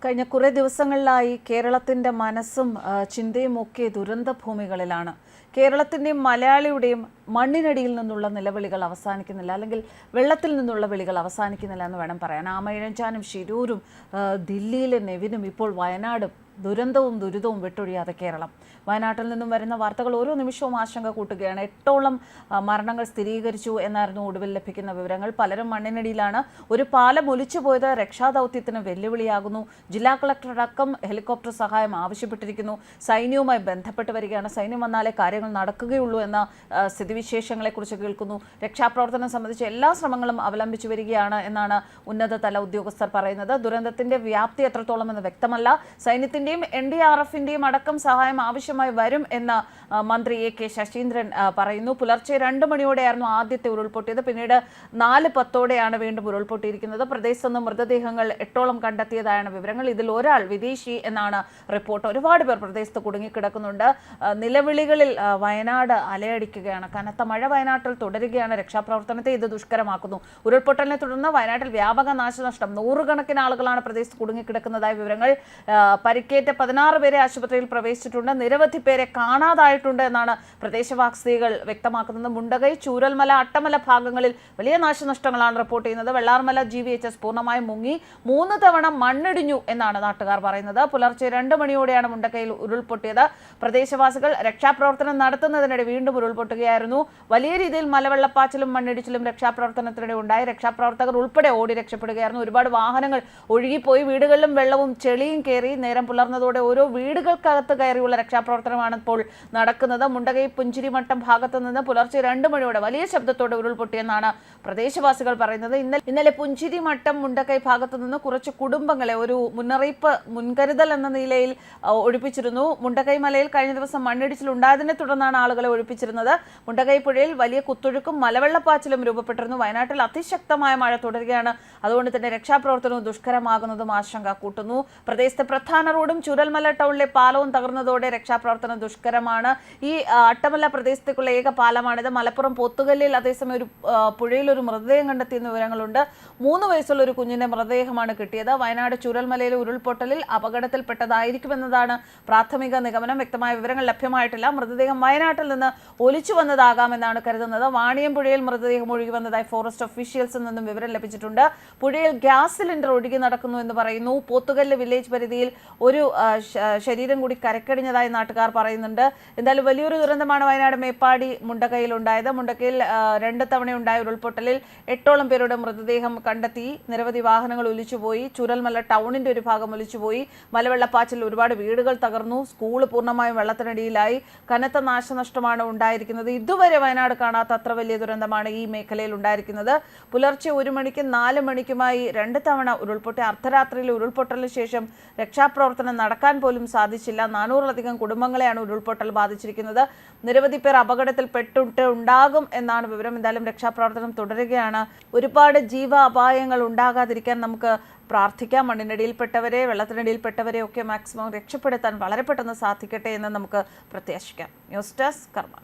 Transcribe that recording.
കഴിഞ്ഞ കുറേ ദിവസങ്ങളിലായി കേരളത്തിൻ്റെ മനസ്സും ചിന്തയും ഒക്കെ ദുരന്ത ഭൂമികളിലാണ്. കേരളത്തിൻ്റെയും മലയാളിയുടെയും മണ്ണിനടിയിൽ നിന്നുള്ള നിലവിളികൾ അവസാനിക്കുന്നില്ല, അല്ലെങ്കിൽ വെള്ളത്തിൽ നിന്നുള്ള വിളികൾ അവസാനിക്കുന്നില്ല എന്ന് വേണം പറയാൻ. ആമയിഴഞ്ചാനും ശിരൂരും ദില്ലിയിലെ നെവിനും ഇപ്പോൾ വയനാടും ദുരന്തവും ദുരിതവും വിട്ടൊഴിയാതെ കേരളം. വയനാട്ടിൽ നിന്നും വരുന്ന വാർത്തകൾ ഓരോ നിമിഷവും ആശങ്ക കൂട്ടുകയാണ്. 8ഓളം മരണങ്ങൾ സ്ഥിരീകരിച്ചു എന്നായിരുന്നു ഒടുവിൽ ലഭിക്കുന്ന വിവരങ്ങൾ. പലരും മണ്ണിനടിയിലാണ്. ഒരു പാലം ഒലിച്ചുപോയത് രക്ഷാദൗത്യത്തിന് വെല്ലുവിളിയാകുന്നു. ജില്ലാ കളക്ടറടക്കം ഹെലികോപ്റ്റർ സഹായം ആവശ്യപ്പെട്ടിരിക്കുന്നു. സൈന്യവുമായി ബന്ധപ്പെട്ട് വരികയാണ്. സൈന്യം വന്നാലേ കാര്യങ്ങൾ നടക്കുകയുള്ളൂ എന്ന സ്ഥിതിവിശേഷങ്ങളെക്കുറിച്ച് കേൾക്കുന്നു. രക്ഷാപ്രവർത്തനം സംബന്ധിച്ച് എല്ലാ ശ്രമങ്ങളും അവലംബിച്ചു വരികയാണ് എന്നാണ് ഉന്നതതല ഉദ്യോഗസ്ഥർ പറയുന്നത്. ദുരന്തത്തിന്റെ വ്യാപ്തി എത്രത്തോളം എന്ന് വ്യക്തമല്ല. സൈന്യത്തിന്റെയും NDRFന്റെയും അടക്കം സഹായം ആവശ്യമായി വരും എന്ന് മന്ത്രി AK ശശീന്ദ്രൻ പറയുന്നു. പുലർച്ചെ 2 മണിയോടെയായിരുന്നു ആദ്യത്തെ ഉരുൾപൊട്ടിയത്. പിന്നീട് 4:10 വീണ്ടും ഉരുൾപൊട്ടിയിരിക്കുന്നത്. പ്രദേശത്ത് നിന്ന് മൃതദേഹങ്ങൾ 8ഓളം കണ്ടെത്തിയതായാണ് വിവരങ്ങൾ. ഇതിൽ ഒരാൾ വിദേശി എന്നാണ് റിപ്പോർട്ട്. ഒരുപാട് പേർ പ്രദേശത്ത് കുടുങ്ങിക്കിടക്കുന്നുണ്ട്. നിലവിളികളിൽ വയനാട് അലയടിക്കുകയാണ്. കനത്ത മഴ വയനാട്ടിൽ തുടരുകയാണ്. രക്ഷാപ്രവർത്തനത്തെ ഇത് ദുഷ്കരമാക്കുന്നു. ഉരുൾപൊട്ടലിനെ തുടർന്ന് വയനാട്ടിൽ വ്യാപക നാശനഷ്ടം. 100 കണക്കിന് ആളുകളാണ് പ്രദേശത്ത് കുടുങ്ങിക്കിടക്കുന്നതായ വിവരങ്ങൾ. പരിക്കേറ്റ 16 പേരെ ആശുപത്രിയിൽ പ്രവേശിച്ചിട്ടുണ്ട്. നിരവധി പേരെ കാണാതായിട്ടുണ്ട് എന്നാണ് പ്രദേശവാസികൾ വ്യക്തമാക്കുന്നത്. മുണ്ടകൈ, ചൂരൽമല, അട്ടമല ഭാഗങ്ങളിൽ വലിയ നാശനഷ്ടങ്ങളാണ് റിപ്പോർട്ട് ചെയ്യുന്നത്. വെള്ളാർമല GVHS പൂർണ്ണമായും മുങ്ങി. 3 തവണ മണ്ണിടിഞ്ഞു എന്നാണ് നാട്ടുകാർ പറയുന്നത്. പുലർച്ചെ 2 മണിയോടെയാണ് മുണ്ടക്കയിൽ ഉരുൾപൊട്ടിയത്. പ്രദേശവാസികൾ രക്ഷാപ്രവർത്തനം നടത്തുന്നതിനിടെ വീണ്ടും ഉരുൾപൊട്ടുകയായിരുന്നു. വലിയ രീതിയിൽ മലവെള്ളപ്പാച്ചിലും മണ്ണിടിച്ചിലും രക്ഷാപ്രവർത്തനത്തിനിടെ ഉണ്ടായി. രക്ഷാപ്രവർത്തകർ ഉൾപ്പെടെ ഓടി രക്ഷപ്പെടുകയായിരുന്നു. ഒരുപാട് വാഹനങ്ങൾ ഒഴുകിപ്പോയി. വീടുകളിലും വെള്ളവും ചെളിയും കയറി. നേരം പുലർന്നതോടെ ഓരോ വീടുകൾക്കകത്ത് കയറിയുള്ള രക്ഷാപ്രവർത്തനമാണ് ഇപ്പോൾ നടക്കുന്നത്. മുണ്ടകൈ പുഞ്ചിരിമട്ടം ഭാഗത്തു നിന്ന് പുലർച്ചെ 2 മണിയോടെ വലിയ ശബ്ദത്തോടെ ഉരുൾപൊട്ടിയെന്നാണ് പ്രദേശവാസികൾ പറയുന്നത്. ഇന്നലെ പുഞ്ചിരിമട്ടം മുണ്ടകൈ ഭാഗത്തു നിന്ന് കുറച്ച് കുടുംബങ്ങളെ ഒരു മുൻകരുതൽ എന്ന നിലയിൽ ഒഴിപ്പിച്ചിരുന്നു. മുണ്ടകൈ മലയിൽ കഴിഞ്ഞ ദിവസം മണ്ണിടിച്ചിൽ ഉണ്ടായതിനെ തുടർന്നാണ് ആളുകളെ ഒഴിപ്പിച്ചിരുന്നത്. മുണ്ടകൈ പുഴയിൽ വലിയ കുത്തൊഴുക്കും മലവെള്ളപ്പാച്ചിലും രൂപപ്പെട്ടിരുന്നു. വയനാട്ടിൽ അതിശക്തമായ മഴ തുടരുകയാണ്. അതുകൊണ്ട് തന്നെ രക്ഷാപ്രവർത്തനവും ദുഷ്കരമാകുന്നതും ആശങ്ക കൂട്ടുന്നു. പ്രദേശത്തെ പ്രധാന റോഡും ചൂരൽമല ടൗണിലെ പാലവും തകർന്നതോടെ രക്ഷാപ്രവർത്തനം ദുഷ്കരമാണ്. ഈ അട്ടമല പ്രദേശത്തേക്കുള്ള ഏക പാലമാണിത്. മലപ്പുറം പോത്തുകല്ലിൽ അതേസമയം ഒരു പുഴയിൽ ഒരു മൃതദേഹം കണ്ടെത്തിയെന്ന വിവരങ്ങളുണ്ട്. 3 വയസ്സുള്ള ഒരു കുഞ്ഞിന്റെ മൃതദേഹമാണ് കിട്ടിയത്. വയനാട് ചൂരൽമലയിലെ ഉരുൾപൊട്ടലിൽ അപകടത്തിൽപ്പെട്ടതായിരിക്കുമെന്നതാണ് പ്രാഥമിക നിഗമനം. വ്യക്തമായ വിവരങ്ങൾ ലഭ്യമായിട്ടില്ല. മൃതദേഹം വയനാട്ടിൽ നിന്ന് ഒലിച്ചു വന്നതാകാമെന്നാണ് കരുതുന്നത്. വാണിയംപുഴയിൽ മൃതദേഹം ഒഴുകി വന്നതായി ഫോറസ്റ്റ് ഒഫീഷ്യൽസിൽ നിന്നും വിവരം ലഭിച്ചിട്ടുണ്ട്. പുഴയിൽ ഗ്യാസ് സിലിണ്ടർ ഒഴുകി നടക്കുന്നു എന്ന് പറയുന്നു. പോത്തുകല്ല് വില്ലേജ് പരിധിയിൽ ഒരു ശരീരം കൂടി കരക്കടിഞ്ഞതായി നാട്ടുകാർ പറയുന്നുണ്ട്. എന്തായാലും വലിയൊരു ദുരന്തമാണ് വയനാട് മേപ്പാടി മുണ്ടക്കയിൽ ഉണ്ടായത്. മുണ്ടക്കയിൽ 2 തവണയുണ്ടായ ഉരുൾപൊട്ടലിൽ 8ഓളം പേരുടെ മൃതദേഹം കണ്ടെത്തി. നിരവധി വാഹനങ്ങൾ ഒലിച്ചുപോയി. ചൂരൽമല ടൗണിന്റെ ഒരു ഭാഗം ഒലിച്ചുപോയി. മലവെള്ളപ്പാച്ചിൽ ഒരുപാട് വീടുകൾ തകർന്നു. സ്കൂള് പൂർണ്ണമായും വെള്ളത്തിനടിയിലായി. കനത്ത നാശനഷ്ടമാണ് ഉണ്ടായിരിക്കുന്നത്. ഇതുവരെ വയനാട് കാണാത്ത അത്ര വലിയ ദുരന്തമാണ് ഈ മേഖലയിൽ ഉണ്ടായിരിക്കുന്നത്. പുലർച്ചെ 1 മണിക്കും 4 മണിക്കുമായി 2 തവണ ഉരുൾപൊട്ടി. അർദ്ധരാത്രിയിൽ ഉരുൾപൊട്ടലിന് ശേഷം രക്ഷാപ്രവർത്തനം നടക്കാൻ പോലും സാധിച്ചില്ല. 400-ലധികം കുടുംബങ്ങളെയാണ് ഉരുൾപൊട്ടൽ ബാധിച്ചിരിക്കുന്നത്. നിരവധി പേർ അപകടത്തിൽ ഉണ്ടാകും എന്നാണ് വിവരം. എന്തായാലും രക്ഷാപ്രവർത്തനം തുടരുകയാണ്. ഒരുപാട് ജീവ അപായങ്ങൾ ഉണ്ടാകാതിരിക്കാൻ നമുക്ക് പ്രാർത്ഥിക്കാം. മണ്ണിനടിയിൽപ്പെട്ടവരെ, വെള്ളത്തിനടിയിൽപ്പെട്ടവരെ ഒക്കെ മാക്സിമം രക്ഷപ്പെടുത്താൻ വളരെ പെട്ടെന്ന് സാധിക്കട്ടെ എന്ന് നമുക്ക് പ്രത്യാശിക്കാം. ന്യൂസ് ഡെസ്ക് കർമ്മ.